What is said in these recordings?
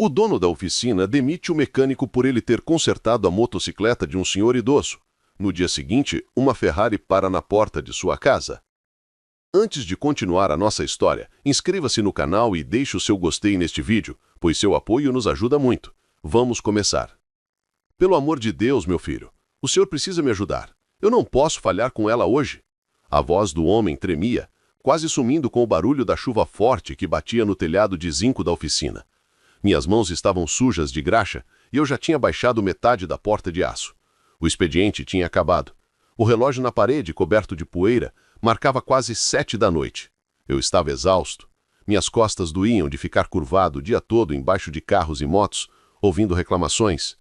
O dono da oficina demite o mecânico por ele ter consertado a motocicleta de um senhor idoso. No dia seguinte, uma Ferrari para na porta de sua casa. Antes de continuar a nossa história, inscreva-se no canal e deixe o seu gostei neste vídeo, pois seu apoio nos ajuda muito. Vamos começar. Pelo amor de Deus, meu filho, o senhor precisa me ajudar. Eu não posso falhar com ela hoje. A voz do homem tremia, quase sumindo com o barulho da chuva forte que batia no telhado de zinco da oficina. Minhas mãos estavam sujas de graxa e eu já tinha baixado metade da porta de aço. O expediente tinha acabado. O relógio na parede, coberto de poeira, marcava quase 7 da noite. Eu estava exausto. Minhas costas doíam de ficar curvado o dia todo embaixo de carros e motos, ouvindo reclamações.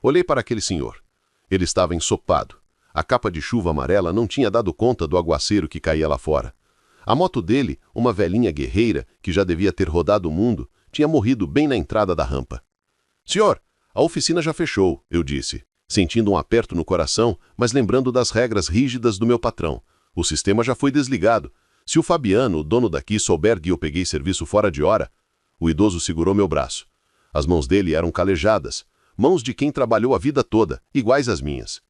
Olhei para aquele senhor. Ele estava ensopado. A capa de chuva amarela não tinha dado conta do aguaceiro que caía lá fora. A moto dele, uma velhinha guerreira, que já devia ter rodado o mundo, tinha morrido bem na entrada da rampa. Senhor, a oficina já fechou, eu disse, sentindo um aperto no coração, mas lembrando das regras rígidas do meu patrão. O sistema já foi desligado. Se o Fabiano, o dono daqui, souber que eu peguei serviço fora de hora... O idoso segurou meu braço. As mãos dele eram calejadas, mãos de quem trabalhou a vida toda, iguais às minhas.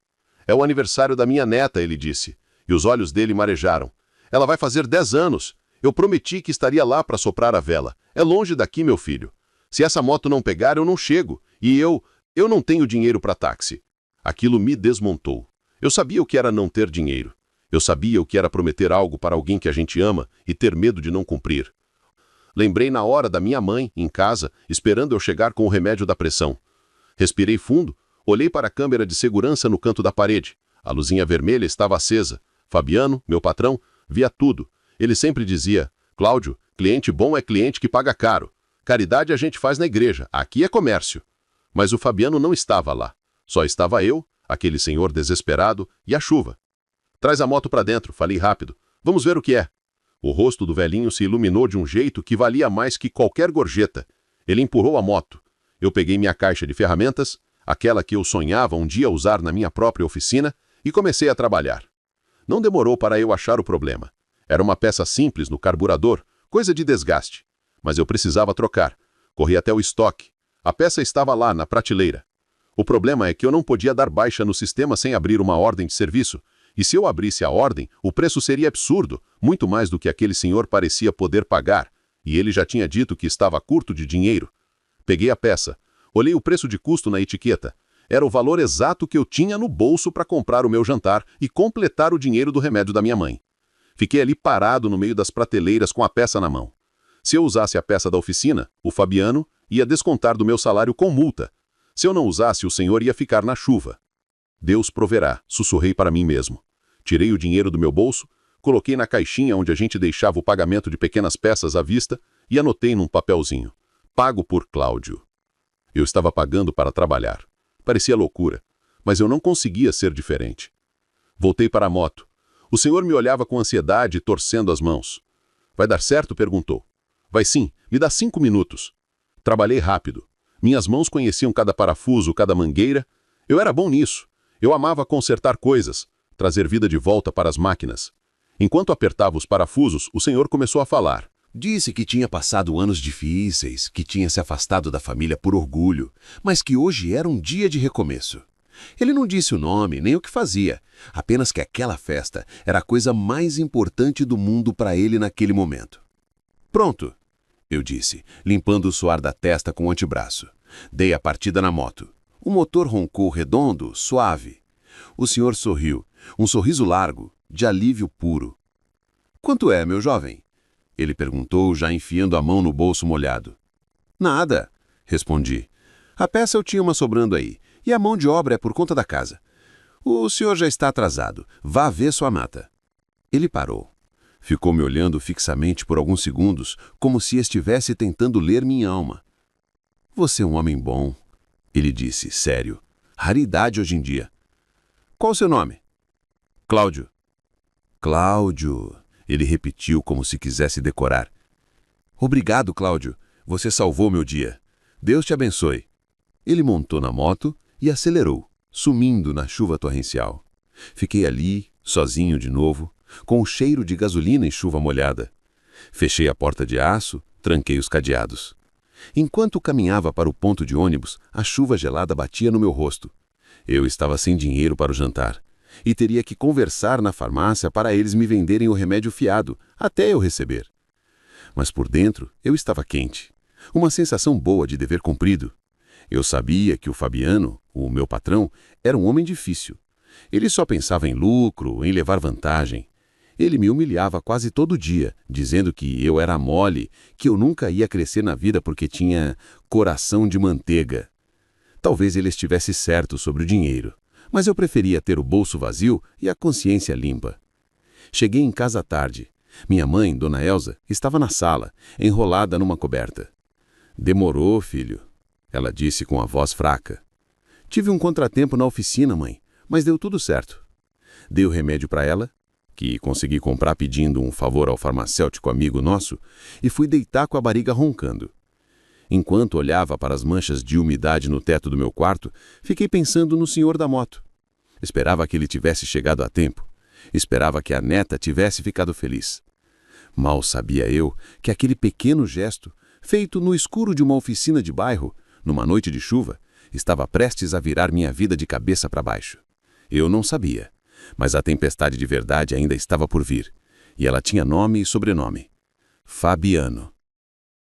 É o aniversário da minha neta, ele disse, e os olhos dele marejaram. Ela vai fazer 10 anos. Eu prometi que estaria lá para soprar a vela. É longe daqui, meu filho. Se essa moto não pegar, eu não chego. E eu não tenho dinheiro para táxi. Aquilo me desmontou. Eu sabia o que era não ter dinheiro. Eu sabia o que era prometer algo para alguém que a gente ama e ter medo de não cumprir. Lembrei na hora da minha mãe, em casa, esperando eu chegar com o remédio da pressão. Respirei fundo, olhei para a câmera de segurança no canto da parede. A luzinha vermelha estava acesa. Fabiano, meu patrão, via tudo. Ele sempre dizia, Cláudio, cliente bom é cliente que paga caro. Caridade a gente faz na igreja, aqui é comércio. Mas o Fabiano não estava lá. Só estava eu, aquele senhor desesperado e a chuva. Traz a moto para dentro, falei rápido. Vamos ver o que é. O rosto do velhinho se iluminou de um jeito que valia mais que qualquer gorjeta. Ele empurrou a moto. Eu peguei minha caixa de ferramentas, aquela que eu sonhava um dia usar na minha própria oficina, e comecei a trabalhar. Não demorou para eu achar o problema. Era uma peça simples no carburador, coisa de desgaste. Mas eu precisava trocar. Corri até o estoque. A peça estava lá, na prateleira. O problema é que eu não podia dar baixa no sistema sem abrir uma ordem de serviço. E se eu abrisse a ordem, o preço seria absurdo, muito mais do que aquele senhor parecia poder pagar. E ele já tinha dito que estava curto de dinheiro. Peguei a peça. Olhei o preço de custo na etiqueta. Era o valor exato que eu tinha no bolso para comprar o meu jantar e completar o dinheiro do remédio da minha mãe. Fiquei ali parado no meio das prateleiras com a peça na mão. Se eu usasse a peça da oficina, o Fabiano ia descontar do meu salário com multa. Se eu não usasse, o senhor ia ficar na chuva. Deus proverá, sussurrei para mim mesmo. Tirei o dinheiro do meu bolso, coloquei na caixinha onde a gente deixava o pagamento de pequenas peças à vista e anotei num papelzinho. Pago por Cláudio. Eu estava pagando para trabalhar. Parecia loucura, mas eu não conseguia ser diferente. Voltei para a moto. O senhor me olhava com ansiedade, torcendo as mãos. Vai dar certo? Perguntou. Vai sim, me dá 5 minutos. Trabalhei rápido. Minhas mãos conheciam cada parafuso, cada mangueira. Eu era bom nisso. Eu amava consertar coisas, trazer vida de volta para as máquinas. Enquanto apertava os parafusos, o senhor começou a falar. Disse que tinha passado anos difíceis, que tinha se afastado da família por orgulho, mas que hoje era um dia de recomeço. Ele não disse o nome, nem o que fazia, apenas que aquela festa era a coisa mais importante do mundo para ele naquele momento. Pronto, eu disse, limpando o suor da testa com o antebraço. Dei a partida na moto. O motor roncou redondo, suave. O senhor sorriu, um sorriso largo, de alívio puro. Quanto é, meu jovem? Ele perguntou, já enfiando a mão no bolso molhado. Nada, respondi. A peça eu tinha uma sobrando aí, e a mão de obra é por conta da casa. O senhor já está atrasado, vá ver sua mata. Ele parou. Ficou me olhando fixamente por alguns segundos, como se estivesse tentando ler minha alma. Você é um homem bom, ele disse, sério. Raridade hoje em dia. Qual o seu nome? Cláudio. Cláudio, ele repetiu como se quisesse decorar. Obrigado, Cláudio. Você salvou meu dia. Deus te abençoe. Ele montou na moto e acelerou, sumindo na chuva torrencial. Fiquei ali, sozinho de novo, com o cheiro de gasolina e chuva molhada. Fechei a porta de aço, tranquei os cadeados. Enquanto caminhava para o ponto de ônibus, a chuva gelada batia no meu rosto. Eu estava sem dinheiro para o jantar e teria que conversar na farmácia para eles me venderem o remédio fiado, até eu receber. Mas por dentro eu estava quente, uma sensação boa de dever cumprido. Eu sabia que o Fabiano, o meu patrão, era um homem difícil. Ele só pensava em lucro, em levar vantagem. Ele me humilhava quase todo dia, dizendo que eu era mole, que eu nunca ia crescer na vida porque tinha coração de manteiga. Talvez ele estivesse certo sobre o dinheiro, mas eu preferia ter o bolso vazio e a consciência limpa. Cheguei em casa à tarde. Minha mãe, Dona Elza, estava na sala, enrolada numa coberta. "Demorou, filho", ela disse com a voz fraca. "Tive um contratempo na oficina, mãe, mas deu tudo certo." Dei o remédio para ela, que consegui comprar pedindo um favor ao farmacêutico amigo nosso, e fui deitar com a barriga roncando. Enquanto olhava para as manchas de umidade no teto do meu quarto, fiquei pensando no senhor da moto. Esperava que ele tivesse chegado a tempo. Esperava que a neta tivesse ficado feliz. Mal sabia eu que aquele pequeno gesto, feito no escuro de uma oficina de bairro, numa noite de chuva, estava prestes a virar minha vida de cabeça para baixo. Eu não sabia, mas a tempestade de verdade ainda estava por vir, e ela tinha nome e sobrenome: Fabiano.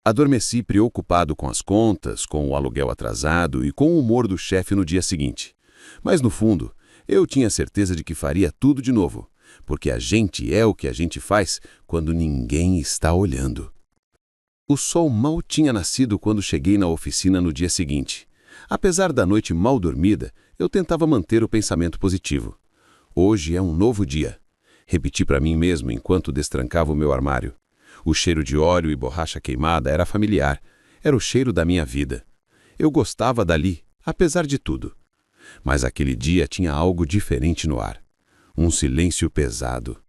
Adormeci preocupado com as contas, com o aluguel atrasado e com o humor do chefe no dia seguinte. Mas, no fundo, eu tinha certeza de que faria tudo de novo, porque a gente é o que a gente faz quando ninguém está olhando. O sol mal tinha nascido quando cheguei na oficina no dia seguinte. Apesar da noite mal dormida, eu tentava manter o pensamento positivo. Hoje é um novo dia. Repeti para mim mesmo enquanto destrancava o meu armário. O cheiro de óleo e borracha queimada era familiar. Era o cheiro da minha vida. Eu gostava dali, apesar de tudo. Mas aquele dia tinha algo diferente no ar. Um silêncio pesado.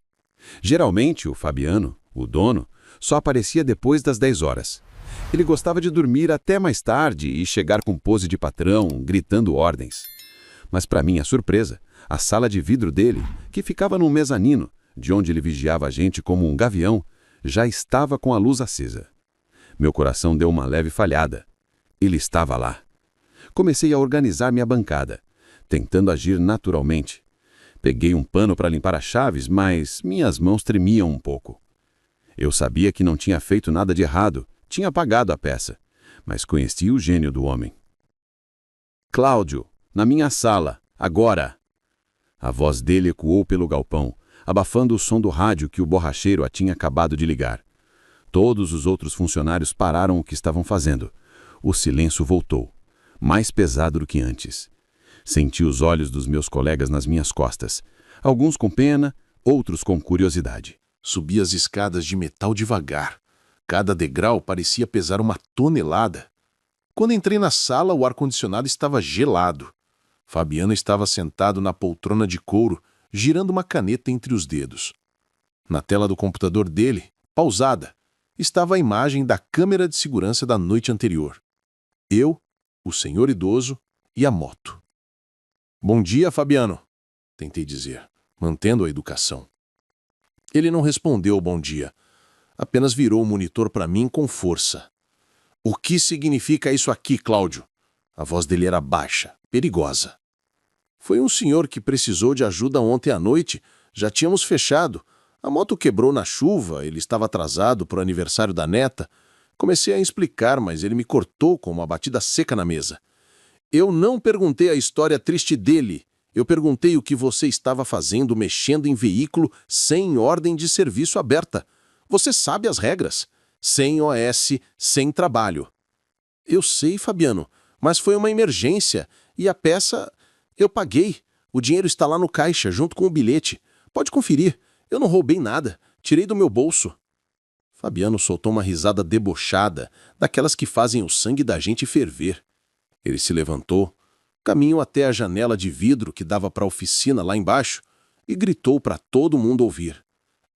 Geralmente, o Fabiano, o dono, só aparecia depois das 10 horas. Ele gostava de dormir até mais tarde e chegar com pose de patrão, gritando ordens. Mas, para minha surpresa, a sala de vidro dele, que ficava num mezanino, de onde ele vigiava a gente como um gavião, já estava com a luz acesa. Meu coração deu uma leve falhada. Ele estava lá. Comecei a organizar minha bancada, tentando agir naturalmente. Peguei um pano para limpar as chaves, mas minhas mãos tremiam um pouco. Eu sabia que não tinha feito nada de errado, tinha apagado a peça, mas conhecia o gênio do homem. "Cláudio, na minha sala, agora!" A voz dele ecoou pelo galpão, abafando o som do rádio que o borracheiro a tinha acabado de ligar. Todos os outros funcionários pararam o que estavam fazendo. O silêncio voltou, mais pesado do que antes. Senti os olhos dos meus colegas nas minhas costas, alguns com pena, outros com curiosidade. Subi as escadas de metal devagar. Cada degrau parecia pesar uma tonelada. Quando entrei na sala, o ar-condicionado estava gelado. Fabiano estava sentado na poltrona de couro, girando uma caneta entre os dedos. Na tela do computador dele, pausada, estava a imagem da câmera de segurança da noite anterior. Eu, o senhor idoso e a moto. "Bom dia, Fabiano", tentei dizer, mantendo a educação. Ele não respondeu bom dia, apenas virou o monitor para mim com força. "O que significa isso aqui, Cláudio?" A voz dele era baixa, perigosa. "Foi um senhor que precisou de ajuda ontem à noite. Já tínhamos fechado. A moto quebrou na chuva, ele estava atrasado para o aniversário da neta. Comecei a explicar, mas ele me cortou com uma batida seca na mesa. Eu não perguntei a história triste dele. Eu perguntei o que você estava fazendo mexendo em veículo sem ordem de serviço aberta. Você sabe as regras. Sem OS, sem trabalho." "Eu sei, Fabiano, mas foi uma emergência. E a peça... eu paguei. O dinheiro está lá no caixa, junto com o bilhete. Pode conferir. Eu não roubei nada. Tirei do meu bolso." Fabiano soltou uma risada debochada, daquelas que fazem o sangue da gente ferver. Ele se levantou, caminhou até a janela de vidro que dava para a oficina lá embaixo e gritou para todo mundo ouvir: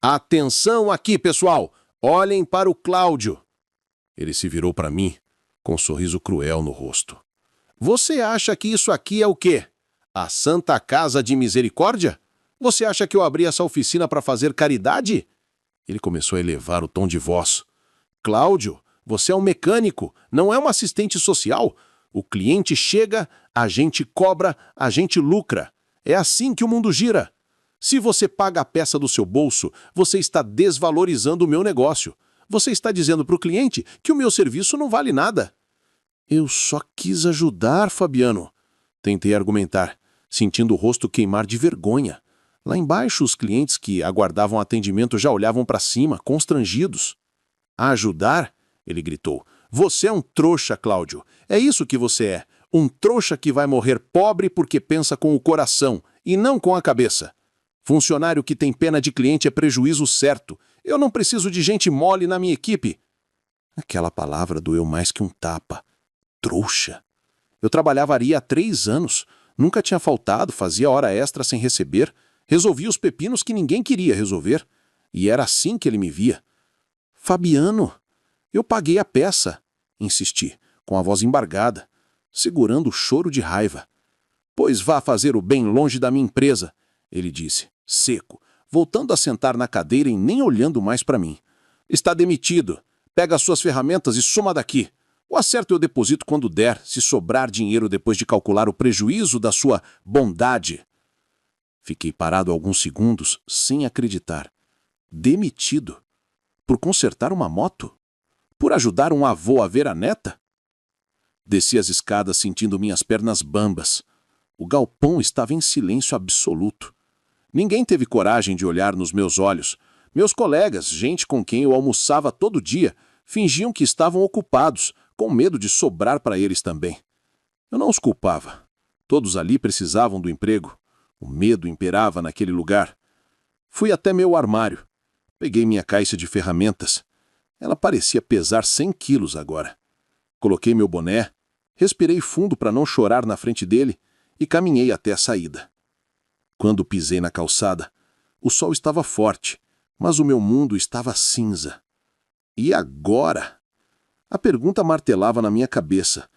"Atenção aqui, pessoal! Olhem para o Cláudio!" Ele se virou para mim, com um sorriso cruel no rosto. "Você acha que isso aqui é o quê? A Santa Casa de Misericórdia? Você acha que eu abri essa oficina para fazer caridade?" Ele começou a elevar o tom de voz. "Cláudio, Você é um mecânico, não é um assistente social. O cliente chega, a gente cobra, a gente lucra. É assim que o mundo gira. Se você paga a peça do seu bolso, você está desvalorizando o meu negócio. Você está dizendo para o cliente que o meu serviço não vale nada. Eu só quis ajudar, Fabiano. Tentei argumentar, sentindo o rosto queimar de vergonha. Lá embaixo, os clientes que aguardavam atendimento já olhavam para cima, constrangidos. Ajudar? Ele gritou. Você é um trouxa, Cláudio. É isso que você é. Um trouxa que vai morrer pobre porque pensa com o coração e não com a cabeça. Funcionário que tem pena de cliente é prejuízo certo. Eu não preciso de gente mole na minha equipe. Aquela palavra doeu mais que um tapa. Trouxa. Eu trabalhava ali há 3 anos. Nunca tinha faltado, fazia hora extra sem receber. Resolvia os pepinos que ninguém queria resolver. E era assim que ele me via. Fabiano, eu paguei a peça, insisti, com a voz embargada, segurando o choro de raiva. Pois vá fazer o bem longe da minha empresa, ele disse, seco, voltando a sentar na cadeira e nem olhando mais para mim. Está demitido. Pega as suas ferramentas e suma daqui. O acerto eu deposito quando der, se sobrar dinheiro depois de calcular o prejuízo da sua bondade. Fiquei parado alguns segundos, sem acreditar. Demitido? Por consertar uma moto? Por ajudar um avô a ver a neta? Desci as escadas sentindo minhas pernas bambas. O galpão estava em silêncio absoluto. Ninguém teve coragem de olhar nos meus olhos. Meus colegas, gente com quem eu almoçava todo dia, fingiam que estavam ocupados, com medo de sobrar para eles também. Eu não os culpava. Todos ali precisavam do emprego. O medo imperava naquele lugar. Fui até meu armário. Peguei minha caixa de ferramentas. Ela parecia pesar 100 quilos agora. Coloquei meu boné, respirei fundo para não chorar na frente dele e caminhei até a saída. Quando pisei na calçada, o sol estava forte, mas o meu mundo estava cinza. E agora? A pergunta martelava na minha cabeça.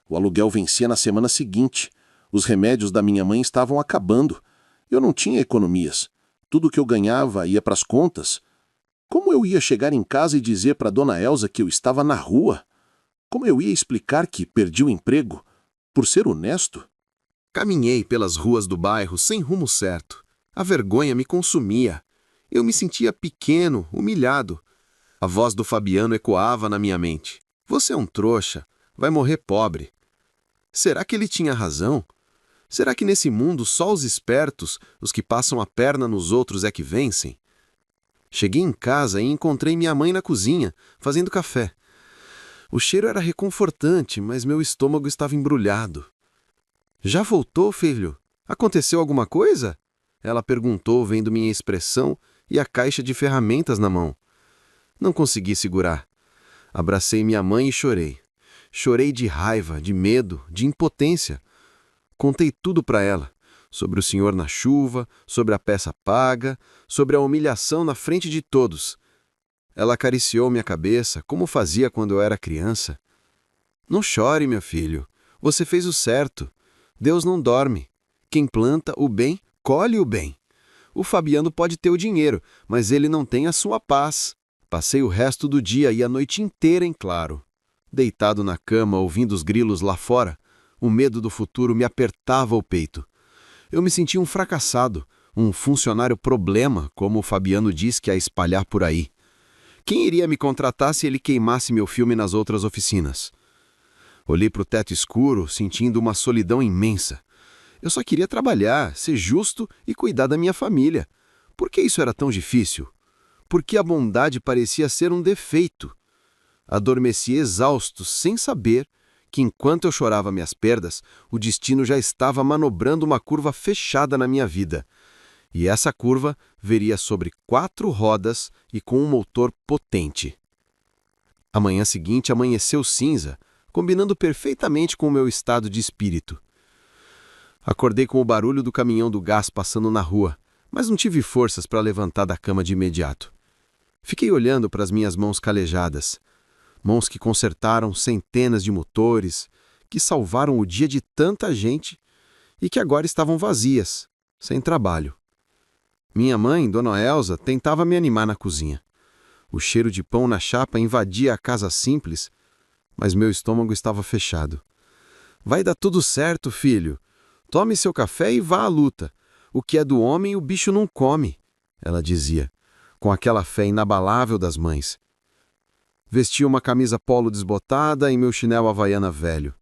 O aluguel vencia na semana seguinte. Os remédios da minha mãe estavam acabando. Eu não tinha economias. Tudo que eu ganhava ia para as contas. Como eu ia chegar em casa e dizer para Dona Elza que eu estava na rua? Como eu ia explicar que perdi o emprego por ser honesto? Caminhei pelas ruas do bairro sem rumo certo. A vergonha me consumia. Eu me sentia pequeno, humilhado. A voz do Fabiano ecoava na minha mente. Você é um trouxa, vai morrer pobre. Será que ele tinha razão? Será que nesse mundo só os espertos, os que passam a perna nos outros, é que vencem? Cheguei em casa e encontrei minha mãe na cozinha, fazendo café. O cheiro era reconfortante, mas meu estômago estava embrulhado. Já voltou, filho? Aconteceu alguma coisa? Ela perguntou, vendo minha expressão e a caixa de ferramentas na mão. Não consegui segurar. Abracei minha mãe e chorei. Chorei de raiva, de medo, de impotência. Contei tudo para ela. Sobre o senhor na chuva, sobre a peça paga, sobre a humilhação na frente de todos. Ela acariciou minha cabeça, como fazia quando eu era criança. Não chore, meu filho. Você fez o certo. Deus não dorme. Quem planta o bem, colhe o bem. O Fabiano pode ter o dinheiro, mas ele não tem a sua paz. Passei o resto do dia e a noite inteira em claro. Deitado na cama, ouvindo os grilos lá fora, o medo do futuro me apertava o peito. Eu me sentia um fracassado, um funcionário problema, como o Fabiano diz que ia espalhar por aí. Quem iria me contratar se ele queimasse meu filme nas outras oficinas? Olhei para o teto escuro, sentindo uma solidão imensa. Eu só queria trabalhar, ser justo e cuidar da minha família. Por que isso era tão difícil? Por que a bondade parecia ser um defeito? Adormeci exausto, sem saber que enquanto eu chorava minhas perdas, o destino já estava manobrando uma curva fechada na minha vida. E essa curva viria sobre 4 rodas e com um motor potente. A manhã seguinte amanheceu cinza, combinando perfeitamente com o meu estado de espírito. Acordei com o barulho do caminhão do gás passando na rua, mas não tive forças para levantar da cama de imediato. Fiquei olhando para as minhas mãos calejadas, mãos que consertaram centenas de motores, que salvaram o dia de tanta gente e que agora estavam vazias, sem trabalho. Minha mãe, Dona Elza, tentava me animar na cozinha. O cheiro de pão na chapa invadia a casa simples, mas meu estômago estava fechado. Vai dar tudo certo, filho. Tome seu café e vá à luta. O que é do homem, o bicho não come, ela dizia, com aquela fé inabalável das mães. Vestia uma camisa polo desbotada e meu chinelo havaiana velho.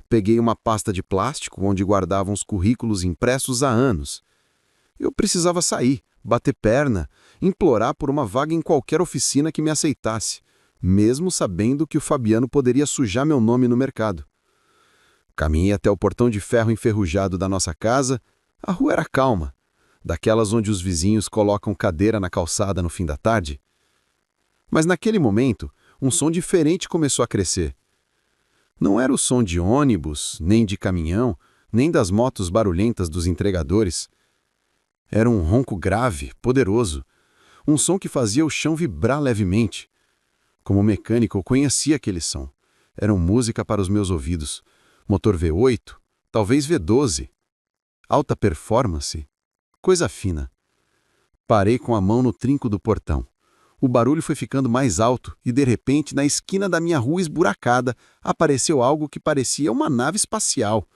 Peguei uma pasta de plástico onde guardavam os currículos impressos há anos. Eu precisava sair, bater perna, implorar por uma vaga em qualquer oficina que me aceitasse, mesmo sabendo que o Fabiano poderia sujar meu nome no mercado. Caminhei até o portão de ferro enferrujado da nossa casa. A rua era calma, daquelas onde os vizinhos colocam cadeira na calçada no fim da tarde. Mas naquele momento, um som diferente começou a crescer. Não era o som de ônibus, nem de caminhão, nem das motos barulhentas dos entregadores. Era um ronco grave, poderoso, um som que fazia o chão vibrar levemente. Como mecânico, eu conhecia aquele som. Era música para os meus ouvidos. Motor V8, talvez V12. Alta performance, coisa fina. Parei com a mão no trinco do portão. O barulho foi ficando mais alto e, de repente, na esquina da minha rua esburacada, apareceu algo que parecia uma nave espacial.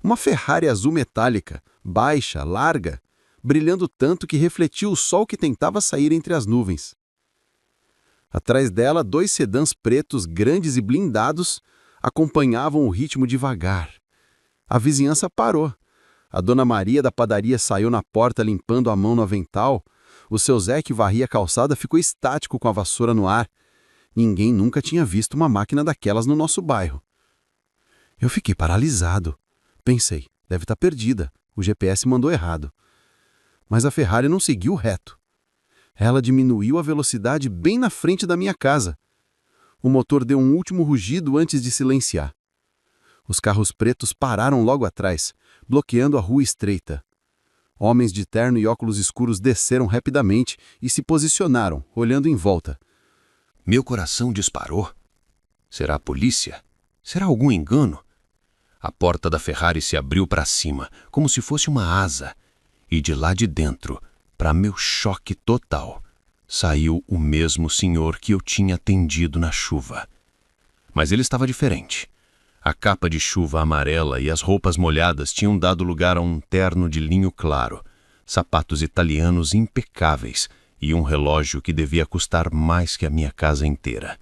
Uma Ferrari azul metálica, baixa, larga, brilhando tanto que refletia o sol que tentava sair entre as nuvens. Atrás dela, 2 sedãs pretos grandes e blindados acompanhavam o ritmo devagar. A vizinhança parou. A Dona Maria da padaria saiu na porta limpando a mão no avental. O seu Zé, que varria a calçada, ficou estático com a vassoura no ar. Ninguém nunca tinha visto uma máquina daquelas no nosso bairro. Eu fiquei paralisado. Pensei, deve estar perdida. O GPS mandou errado. Mas a Ferrari não seguiu reto. Ela diminuiu a velocidade bem na frente da minha casa. O motor deu um último rugido antes de silenciar. Os carros pretos pararam logo atrás, bloqueando a rua estreita. Homens de terno e óculos escuros desceram rapidamente e se posicionaram, olhando em volta. Meu coração disparou. Será a polícia? Será algum engano? A porta da Ferrari se abriu para cima, como se fosse uma asa, e de lá de dentro, para meu choque total, saiu o mesmo senhor que eu tinha atendido na chuva. Mas ele estava diferente. A capa de chuva amarela e as roupas molhadas tinham dado lugar a um terno de linho claro, sapatos italianos impecáveis e um relógio que devia custar mais que a minha casa inteira.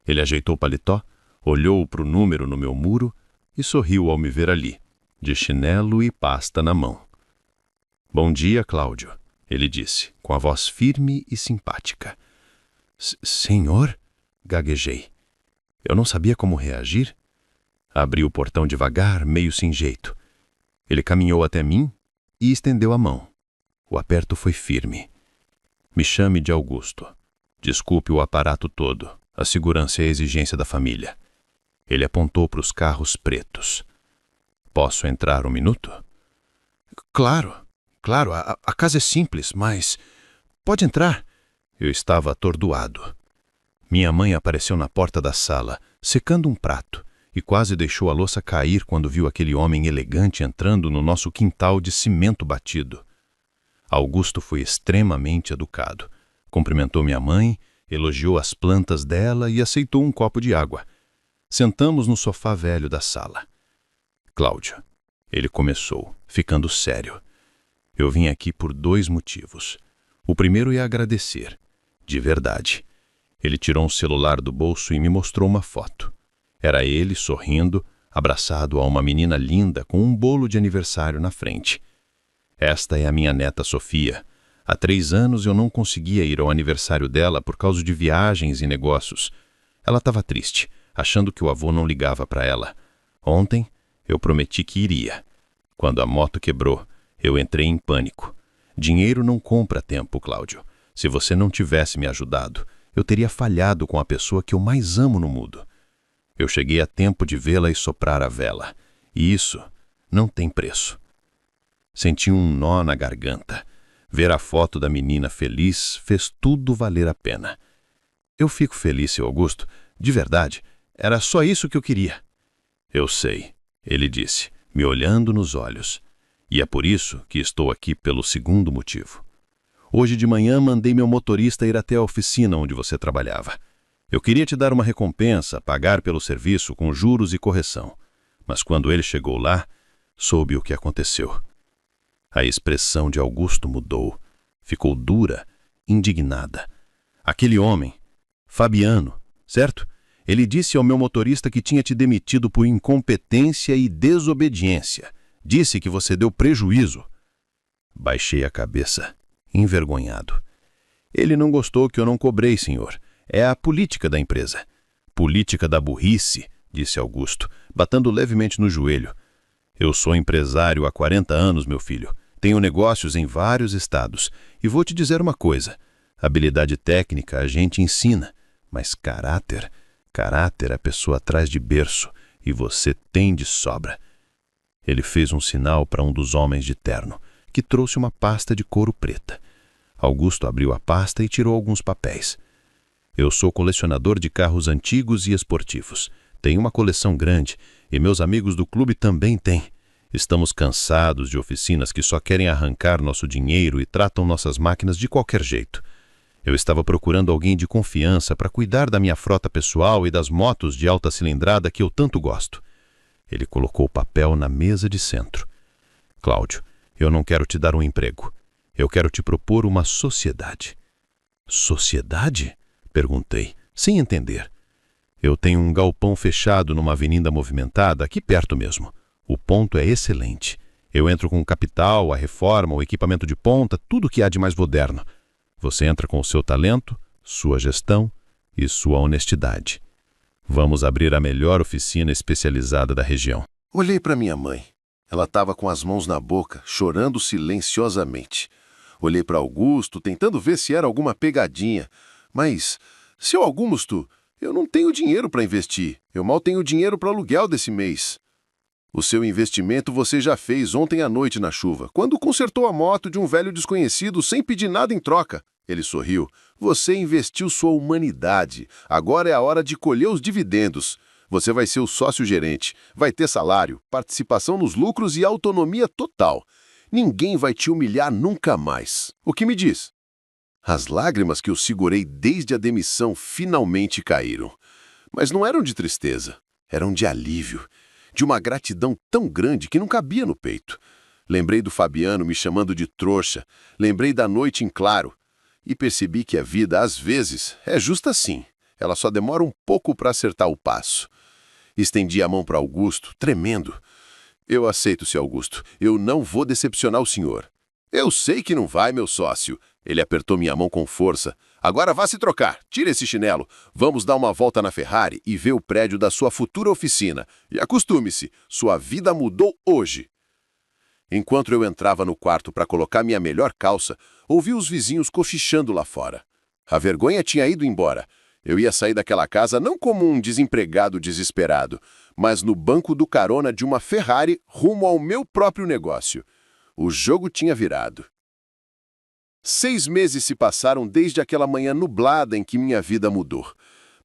Ele ajeitou o paletó, olhou para o número no meu muro e sorriu ao me ver ali, de chinelo e pasta na mão. "Bom dia, Cláudio", ele disse, com a voz firme e simpática. "Senhor?", gaguejei. Eu não sabia como reagir. Abri o portão devagar, meio sem jeito. Ele caminhou até mim e estendeu a mão. O aperto foi firme. "Me chame de Augusto. Desculpe o aparato todo. A segurança é a exigência da família." Ele apontou para os carros pretos. "Posso entrar um minuto?" Claro, a casa é simples, mas... Pode entrar." Eu estava atordoado. Minha mãe apareceu na porta da sala, secando um prato, e quase deixou a louça cair quando viu aquele homem elegante entrando no nosso quintal de cimento batido. Augusto foi extremamente educado. Cumprimentou minha mãe, elogiou as plantas dela e aceitou um copo de água. Sentamos no sofá velho da sala. "Cláudio", ele começou, ficando sério. "Eu vim aqui por 2 motivos. O primeiro é agradecer, de verdade." Ele tirou um celular do bolso e me mostrou uma foto. Era ele sorrindo, abraçado a uma menina linda com um bolo de aniversário na frente. "Esta é a minha neta Sofia. Há 3 anos eu não conseguia ir ao aniversário dela por causa de viagens e negócios. Ela estava triste, achando que o avô não ligava para ela. Ontem eu prometi que iria. Quando a moto quebrou, eu entrei em pânico. Dinheiro não compra tempo, Cláudio. Se você não tivesse me ajudado, eu teria falhado com a pessoa que eu mais amo no mundo. Eu cheguei a tempo de vê-la e soprar a vela. E isso não tem preço." Senti um nó na garganta. Ver a foto da menina feliz fez tudo valer a pena. "Eu fico feliz, seu Augusto. De verdade. Era só isso que eu queria." "Eu sei", ele disse, me olhando nos olhos. "E é por isso que estou aqui pelo segundo motivo. Hoje de manhã mandei meu motorista ir até a oficina onde você trabalhava. Eu queria te dar uma recompensa, pagar pelo serviço com juros e correção. Mas quando ele chegou lá, soube o que aconteceu. A expressão de Augusto mudou. Ficou dura, indignada. Aquele homem, Fabiano, certo? Ele disse ao meu motorista que tinha te demitido por incompetência e desobediência. Disse que você deu prejuízo. Baixei a cabeça, envergonhado. Ele não gostou que eu não cobrei, senhor. É a política da empresa. Política da burrice, disse Augusto, batendo levemente no joelho. Eu sou empresário há 40 anos, meu filho. Tenho negócios em vários estados. E vou te dizer uma coisa. Habilidade técnica a gente ensina, mas caráter a pessoa traz de berço, e você tem de sobra. Ele fez um sinal para um dos homens de terno, que trouxe uma pasta de couro preta. Augusto abriu a pasta e tirou alguns papéis. Eu sou colecionador de carros antigos e esportivos. Tenho uma coleção grande, e meus amigos do clube também têm. Estamos cansados de oficinas que só querem arrancar nosso dinheiro e tratam nossas máquinas de qualquer jeito. Eu estava procurando alguém de confiança para cuidar da minha frota pessoal e das motos de alta cilindrada que eu tanto gosto. Ele colocou o papel na mesa de centro. Cláudio, eu não quero te dar um emprego. Eu quero te propor uma sociedade. Sociedade? Perguntei, sem entender. Eu tenho um galpão fechado numa avenida movimentada, aqui perto mesmo. O ponto é excelente. Eu entro com o capital, a reforma, o equipamento de ponta, tudo que há de mais moderno. Você entra com o seu talento, sua gestão e sua honestidade. Vamos abrir a melhor oficina especializada da região. Olhei para minha mãe. Ela estava com as mãos na boca, chorando silenciosamente. Olhei para Augusto, tentando ver se era alguma pegadinha. Mas, seu Augusto, eu não tenho dinheiro para investir. Eu mal tenho dinheiro para aluguel desse mês. O seu investimento você já fez ontem à noite na chuva, quando consertou a moto de um velho desconhecido sem pedir nada em troca. Ele sorriu. Você investiu sua humanidade. Agora é a hora de colher os dividendos. Você vai ser o sócio-gerente. Vai ter salário, participação nos lucros e autonomia total. Ninguém vai te humilhar nunca mais. O que me diz? As lágrimas que eu segurei desde a demissão finalmente caíram. Mas não eram de tristeza. Eram de alívio. De uma gratidão tão grande que não cabia no peito. Lembrei do Fabiano me chamando de trouxa. Lembrei da noite em claro. E percebi que a vida, às vezes, é justa assim. Ela só demora um pouco para acertar o passo. Estendi a mão para Augusto, tremendo. Eu aceito, seu Augusto. Eu não vou decepcionar o senhor. Eu sei que não vai, meu sócio. Ele apertou minha mão com força. Agora vá se trocar. Tira esse chinelo. Vamos dar uma volta na Ferrari e ver o prédio da sua futura oficina. E acostume-se, sua vida mudou hoje. Enquanto eu entrava no quarto para colocar minha melhor calça, ouvi os vizinhos cochichando lá fora. A vergonha tinha ido embora. Eu ia sair daquela casa não como um desempregado desesperado, mas no banco do carona de uma Ferrari rumo ao meu próprio negócio. O jogo tinha virado. 6 meses se passaram desde aquela manhã nublada em que minha vida mudou.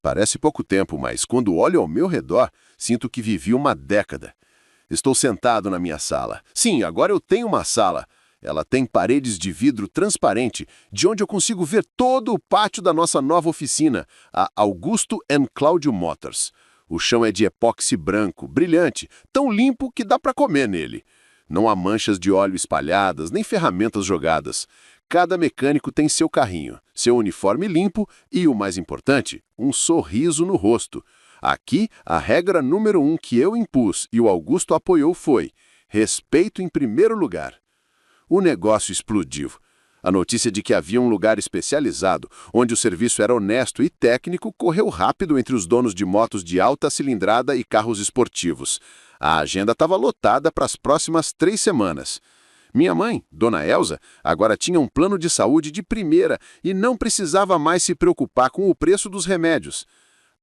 Parece pouco tempo, mas quando olho ao meu redor, sinto que vivi uma década. Estou sentado na minha sala. Sim, agora eu tenho uma sala. Ela tem paredes de vidro transparente, de onde eu consigo ver todo o pátio da nossa nova oficina, a Augusto & Cláudio Motors. O chão é de epóxi branco, brilhante, tão limpo que dá para comer nele. Não há manchas de óleo espalhadas, nem ferramentas jogadas. Cada mecânico tem seu carrinho, seu uniforme limpo e, o mais importante, um sorriso no rosto. Aqui, a regra número 1 que eu impus e o Augusto apoiou foi: respeito em primeiro lugar. O negócio explodiu. A notícia de que havia um lugar especializado, onde o serviço era honesto e técnico, correu rápido entre os donos de motos de alta cilindrada e carros esportivos. A agenda estava lotada para as próximas 3 semanas. Minha mãe, Dona Elza, agora tinha um plano de saúde de primeira e não precisava mais se preocupar com o preço dos remédios.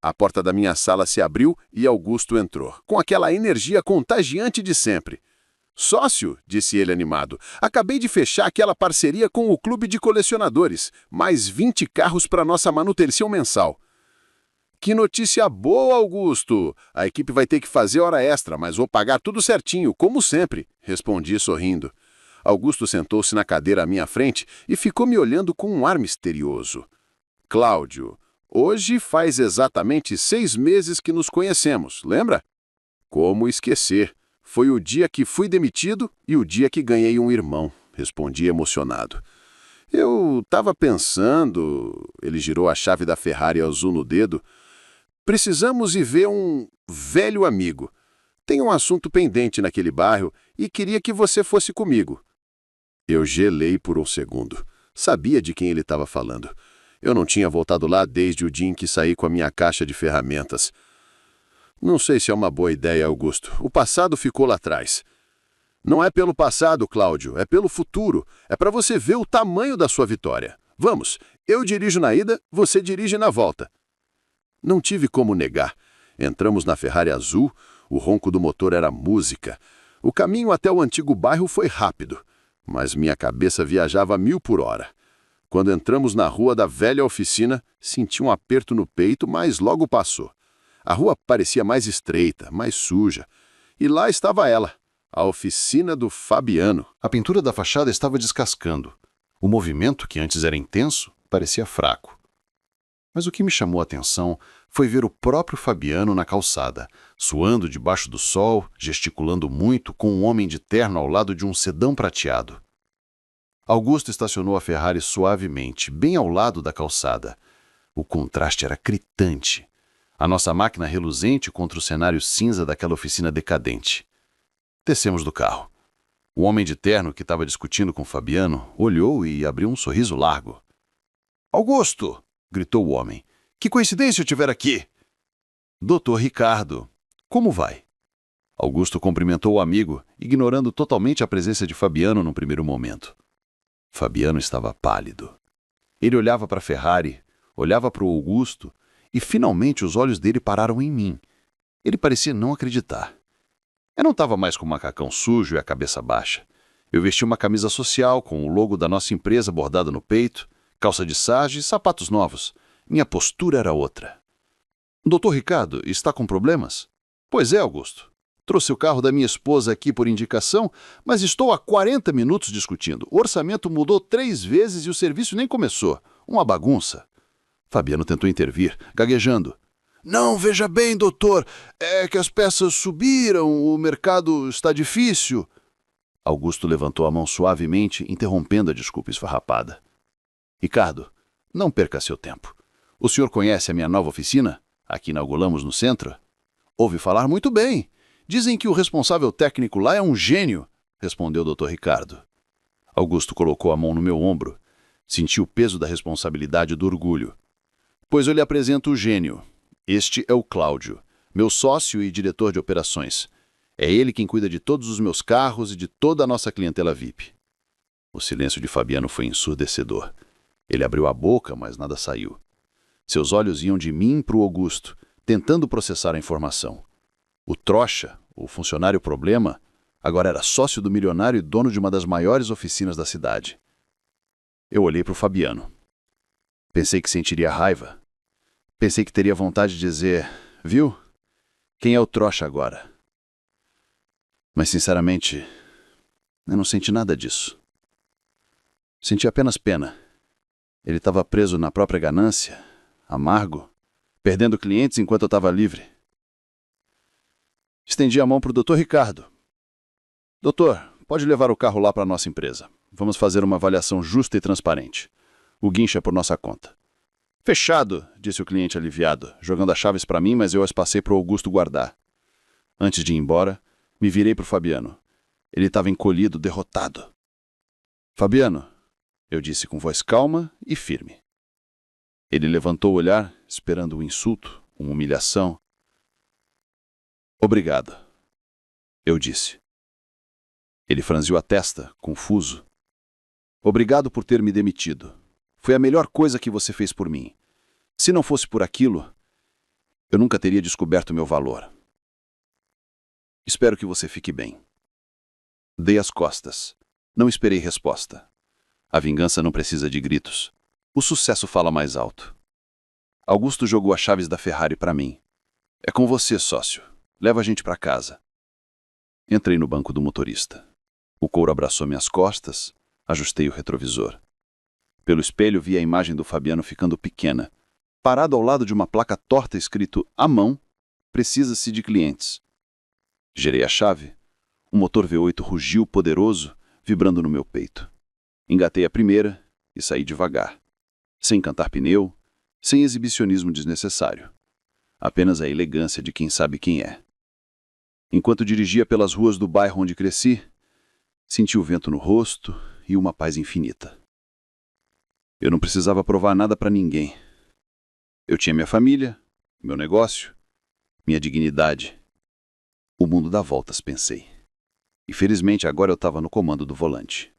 A porta da minha sala se abriu e Augusto entrou, com aquela energia contagiante de sempre. Sócio, disse ele animado, acabei de fechar aquela parceria com o clube de colecionadores, mais 20 carros para nossa manutenção mensal. Que notícia boa, Augusto! A equipe vai ter que fazer hora extra, mas vou pagar tudo certinho, como sempre, respondi sorrindo. Augusto sentou-se na cadeira à minha frente e ficou me olhando com um ar misterioso. Cláudio, hoje faz exatamente 6 meses que nos conhecemos, lembra? Como esquecer? Foi o dia que fui demitido e o dia que ganhei um irmão, respondi emocionado. Eu estava pensando... Ele girou a chave da Ferrari azul no dedo. Precisamos ir ver um velho amigo. Tem um assunto pendente naquele bairro e queria que você fosse comigo. Eu gelei por um segundo. Sabia de quem ele estava falando. Eu não tinha voltado lá desde o dia em que saí com a minha caixa de ferramentas. Não sei se é uma boa ideia, Augusto. O passado ficou lá atrás. Não é pelo passado, Cláudio, é pelo futuro. É para você ver o tamanho da sua vitória. Vamos, eu dirijo na ida, você dirige na volta. Não tive como negar. Entramos na Ferrari azul, o ronco do motor era música. O caminho até o antigo bairro foi rápido, mas minha cabeça viajava a 1000 por hora. Quando entramos na rua da velha oficina, senti um aperto no peito, mas logo passou. A rua parecia mais estreita, mais suja. E lá estava ela, a oficina do Fabiano. A pintura da fachada estava descascando. O movimento, que antes era intenso, parecia fraco. Mas o que me chamou a atenção foi ver o próprio Fabiano na calçada, suando debaixo do sol, gesticulando muito, com um homem de terno ao lado de um sedã prateado. Augusto estacionou a Ferrari suavemente, bem ao lado da calçada. O contraste era gritante. A nossa máquina reluzente contra o cenário cinza daquela oficina decadente. Descemos do carro. O homem de terno que estava discutindo com Fabiano olhou e abriu um sorriso largo. "Augusto!" gritou o homem. "Que coincidência eu tiver aqui!" "Doutor Ricardo, como vai?" Augusto cumprimentou o amigo, ignorando totalmente a presença de Fabiano no primeiro momento. Fabiano estava pálido. Ele olhava para a Ferrari, olhava para o Augusto e finalmente os olhos dele pararam em mim. Ele parecia não acreditar. Eu não estava mais com o macacão sujo e a cabeça baixa. Eu vestia uma camisa social com o logo da nossa empresa bordado no peito, calça de sarja e sapatos novos. Minha postura era outra. "Doutor Ricardo, está com problemas?" "Pois é, Augusto. Trouxe o carro da minha esposa aqui por indicação, mas estou há 40 minutos discutindo. O orçamento mudou 3 vezes e o serviço nem começou. Uma bagunça." Fabiano tentou intervir, gaguejando. "Não, veja bem, doutor. É que as peças subiram, o mercado está difícil." Augusto levantou a mão suavemente, interrompendo a desculpa esfarrapada. "Ricardo, não perca seu tempo. O senhor conhece a minha nova oficina? A que inauguramos no centro?" "Ouvi falar muito bem. Dizem que o responsável técnico lá é um gênio", respondeu o Dr. Ricardo. Augusto colocou a mão no meu ombro. Senti o peso da responsabilidade e do orgulho. "Pois eu lhe apresento o gênio. Este é o Cláudio, meu sócio e diretor de operações. É ele quem cuida de todos os meus carros e de toda a nossa clientela VIP." O silêncio de Fabiano foi ensurdecedor. Ele abriu a boca, mas nada saiu. Seus olhos iam de mim para o Augusto, tentando processar a informação. O trouxa, o funcionário problema, agora era sócio do milionário e dono de uma das maiores oficinas da cidade. Eu olhei para o Fabiano. Pensei que sentiria raiva. Pensei que teria vontade de dizer: "Viu? Quem é o trouxa agora?" Mas, sinceramente, eu não senti nada disso. Senti apenas pena. Ele estava preso na própria ganância, amargo, perdendo clientes enquanto eu estava livre. Estendi a mão para o Dr. Ricardo. "Doutor, pode levar o carro lá para a nossa empresa. Vamos fazer uma avaliação justa e transparente. O guincho é por nossa conta." "Fechado", disse o cliente aliviado, jogando as chaves para mim, mas eu as passei para o Augusto guardar. Antes de ir embora, me virei para o Fabiano. Ele estava encolhido, derrotado. "Fabiano", eu disse com voz calma e firme. Ele levantou o olhar, esperando um insulto, uma humilhação. "Obrigado", eu disse. Ele franziu a testa, confuso. "Obrigado por ter me demitido. Foi a melhor coisa que você fez por mim. Se não fosse por aquilo, eu nunca teria descoberto meu valor. Espero que você fique bem." Dei as costas. Não esperei resposta. A vingança não precisa de gritos. O sucesso fala mais alto. Augusto jogou as chaves da Ferrari para mim. "É com você, sócio. Leva a gente para casa." Entrei no banco do motorista. O couro abraçou minhas costas, ajustei o retrovisor. Pelo espelho vi a imagem do Fabiano ficando pequena, parado ao lado de uma placa torta escrito à mão, precisa-se de clientes. Girei a chave. O motor V8 rugiu poderoso, vibrando no meu peito. Engatei a primeira e saí devagar, sem cantar pneu, sem exibicionismo desnecessário. Apenas a elegância de quem sabe quem é. Enquanto dirigia pelas ruas do bairro onde cresci, senti o vento no rosto e uma paz infinita. Eu não precisava provar nada para ninguém. Eu tinha minha família, meu negócio, minha dignidade. O mundo dá voltas, pensei. E felizmente agora eu estava no comando do volante.